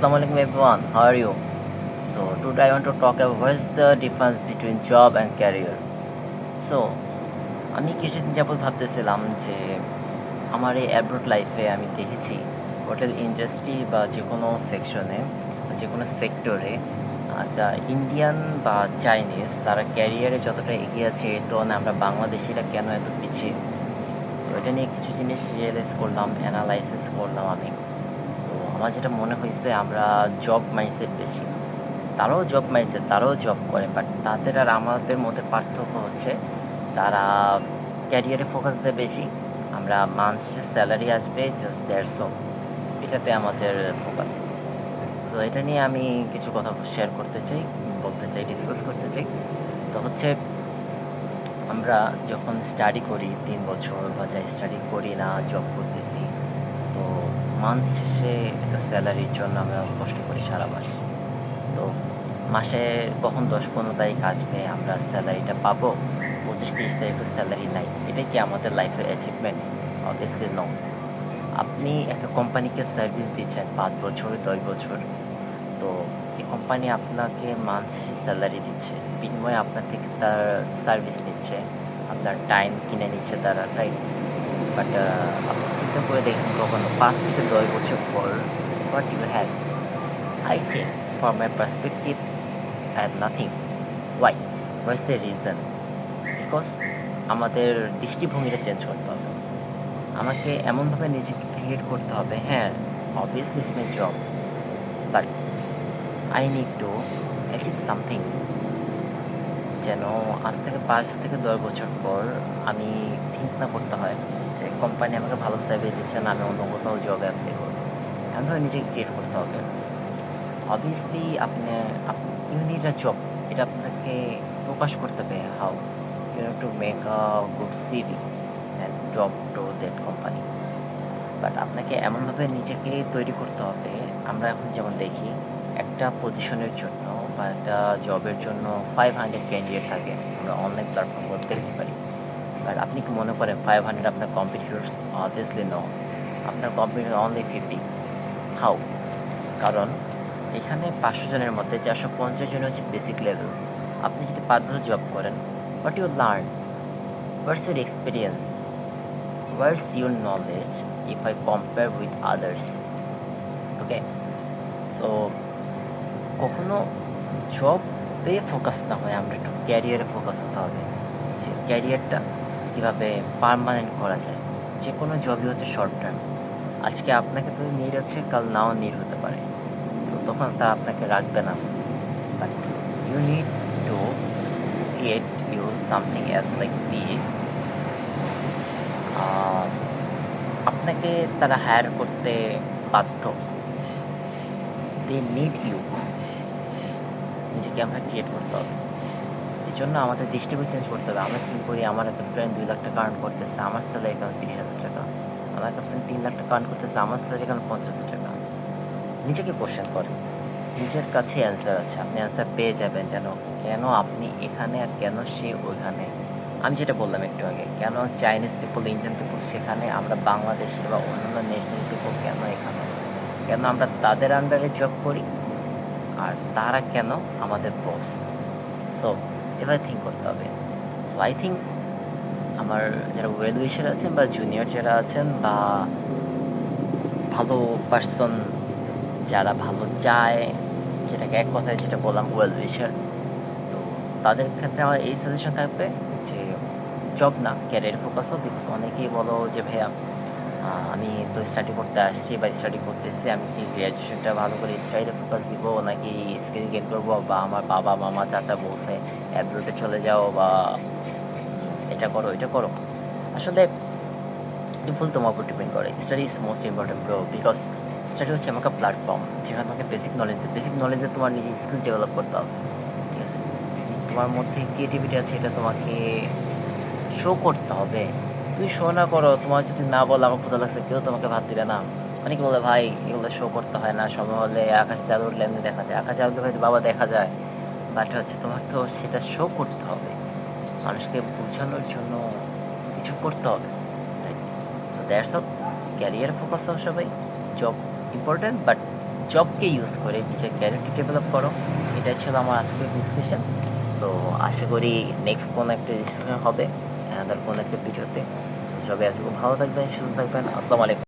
Assalamu alaikum everyone, how are you? So today I want to talk about what is the difference between job and career. So আমি কিছুদিন যাবত ভাবতেছিলাম যে আমার এই abroad লাইফে আমি দেখেছি হোটেল ইন্ডাস্ট্রি বা যে কোনো সেকশনে যে কোনো সেক্টরে তা ইন্ডিয়ান বা চাইনিজ তারা ক্যারিয়ারে যতটা এগিয়ে আছে এর তুলনায় আমরা বাংলাদেশিরা কেন এত পিছিয়ে। তো এটা নিয়ে কিছু জিনিস রিয়েলাইজ করলাম, অ্যানালাইসিস করলাম আমি। তো আমার যেটা মনে হয়েছে আমরা জব মাইন্ডসেট বেশি, তারাও জব মাইন্ডসেট, তারাও জব করে, বাট তাদের আর আমাদের মধ্যে পার্থক্য হচ্ছে তারা ক্যারিয়ারে ফোকাস দেয় বেশি, আমরা মান্থ শেষে স্যালারি আসবে জাস্ট দ্যাটস অল, এটাতে আমাদের ফোকাস। তো এটা নিয়ে আমি কিছু কথা শেয়ার করতে চাই, বলতে চাই, ডিসকাস করতে চাই। তো হচ্ছে আমরা যখন স্টাডি করি 3 বছর বা যাই স্টাডি করি না, জব করতেছি, তো মান্থ শেষে একটা স্যালারির জন্য আমরা কষ্ট করি সারা মাস। তো মাসে কখন 10-15 তারিখ আসবে আমরা স্যালারিটা পাবো, 25-30 তারিখের স্যালারি নাই, এটাই কি আমাদের লাইফের অ্যাচিভমেন্ট? Obviously no. আপনি একটা কোম্পানিকে সার্ভিস দিচ্ছেন 5 বছর 10 বছর, তো এই কোম্পানি আপনাকে মান্থ শেষে স্যালারি দিচ্ছে, বিনিময়ে আপনার থেকে তার সার্ভিস নিচ্ছে, আপনার টাইম কিনে নিচ্ছে তারা, রাইট? বাট আপনি চিন্তা করে দেখেন কখনো 5 থেকে 10 বছর পর what you have? I think, from my perspective, I have nothing. Why? What's the reason? Because আমাদের দৃষ্টিভঙ্গিটা চেঞ্জ করতে হবে, আমাকে এমনভাবে নিজেকে ক্রিয়েট করতে হবে। হ্যাঁ, obviously it's my job, but I need to achieve something, যেন আজ থেকে 5 থেকে 10 বছর পর আমি থিঙ্ক না করতে হয় যে কোম্পানি আমাকে ভালো সার্ভিস দিচ্ছে না, আমি অন্য কোথাও জবে অ্যাপ্লাই করবো। এমনভাবে নিজেকে ক্রিয়েট করতে হবে। Obviously you need a job, এটা আপনাকে প্রকাশ করতে হবে। How you have to make a good CV and job to that company. But আপনাকে এমনভাবে নিজেকে তৈরি করতে হবে। আমরা এখন যেমন দেখি একটা পজিশনের জন্য বা একটা জবের জন্য 500 ক্যান্ডিডেট থাকে, আমরা অনলাইন প্ল্যাটফর্ম করে দেখতে পারি। বাট আপনি কি মনে করেন 500 আপনার কম্পিটিটরস? অবভিয়াসলি নো, আপনার কম্পিটিটর অনলি 50। হাউ? কারণ এখানে 500 জনের মধ্যে 450 জন হচ্ছে বেসিক লেভেল। আপনি যদি 5 বছর জব করেন, what you learn, what's your experience, what's your knowledge if I compare with others? Okay, so কখনো জবে ফোকাস না হয় আমরা একটু ক্যারিয়ারে ফোকাস হতে হবে, যে ক্যারিয়ারটা কীভাবে পারমানেন্ট করা যায়। যে কোনো জবই হচ্ছে শর্ট টার্ম, আজকে আপনাকে তো নিড আছে, কাল নাও নিড হতে পারে, তো তখন তা আপনাকে রাখবে না। But you need to create you something as like this, আপনাকে তারা হায়ার করতে বাধ্য, দে নিড ইউ, নিজেকে আমরা ক্রিয়েট করতে হবে। এই জন্য আমাদের দৃষ্টিভঙ্গি চেঞ্জ করতে হবে। আমরা থিঙ্ক করি আমার একটা ফ্রেন্ড 2 লাখ টাকা আর্ন করতেছে, আমার স্যালারি কেন 30,000 টাকা, আমার একটা ফ্রেন্ড 3 লাখ টাকা আর্ন করতেছে, আমার স্যালারি কেন 50,000 টাকা। নিজেকে কোশ্চেন করেন, নিজের কাছে অ্যান্সার আছে, আপনি অ্যান্সার পেয়ে যাবেন যেন কেন আপনি এখানে আর কেন সে ওইখানে। আমি যেটা বললাম একটু আগে, কেন চাইনিজ পিপল, ইন্ডিয়ান পিপল সেখানে, আমরা বাংলাদেশি বা অন্যান্য ন্যাশনাল পিপল কেন এখানে, কেন আমরা তাদের আন্ডারে জব করি আর তারা কেন আমাদের বস। সো এভাবে থিঙ্ক করতে হবে। সো আই থিঙ্ক আমার যারা ওয়েল উইশার আছেন বা জুনিয়র যারা আছেন বা ভালো পার্সন যারা ভালো চায়, যেটাকে এক কথায় যেটা বললাম ওয়েল উইশার, তো তাদের ক্ষেত্রে আমার এই সাজেশন থাকবে যে জব না, ক্যারিয়ার ফোকাস হোক। বিকজ অনেকেই বলো যে ভাইয়া আমি তো স্টাডি করতে আসছি বা স্টাডি করতেছি, আমি কি গ্র্যাজুয়েশনটা ভালো করে স্টাডিতে ফোকাস দিব নাকি স্কিল গেইন করবো, বা আমার বাবা মামা চাচা বলছে অ্যাব্রোডে চলে যাও বা এটা করো এটা করো। আসলে ফুল তোমার উপর ডিপেন্ড করে। Study is most important bro, because study হচ্ছে আমাকে প্ল্যাটফর্ম যেখানে তোমাকে বেসিক নলেজে তোমার নিজের স্কিল ডেভেলপ করতে হবে, ঠিক আছে? তোমার মধ্যে ক্রিয়েটিভিটি আছে, এটা তোমাকে শো করতে হবে। তুই শো না করো, তোমার যদি না বলো আমার ক্ষুধা লাগছে, কেউ তোমাকে ভাত দিবে না। অনেকে বলে ভাই এগুলো শো করতে হয় না, সময় হলে আকাশে চাঁদ উঠলে এমনি দেখা যায়, আকাশে চাঁদ উঠলে হয়তো বাবা দেখা যায়, বাট হচ্ছে তোমার তো সেটা শো করতে হবে, মানুষকে বোঝানোর জন্য কিছু করতে হবে। তো দ্যাটস অল, ক্যারিয়ার ফোকাস হোক সবাই, জব ইম্পর্টেন্ট বাট জবকে ইউজ করে নিজের ক্যারিয়ারটি ডেভেলপ করো। এটাই ছিল আমার আজকের ডিসকাশন। সো আশা করি নেক্সট কোনো একটা ডিসকাশন হবে অ্যানাদার কোনো একটা ভিডিওতে। সবাই আজকে ভালো থাকবেন, সুস্থ থাকবেন। আসসালামু আলাইকুম।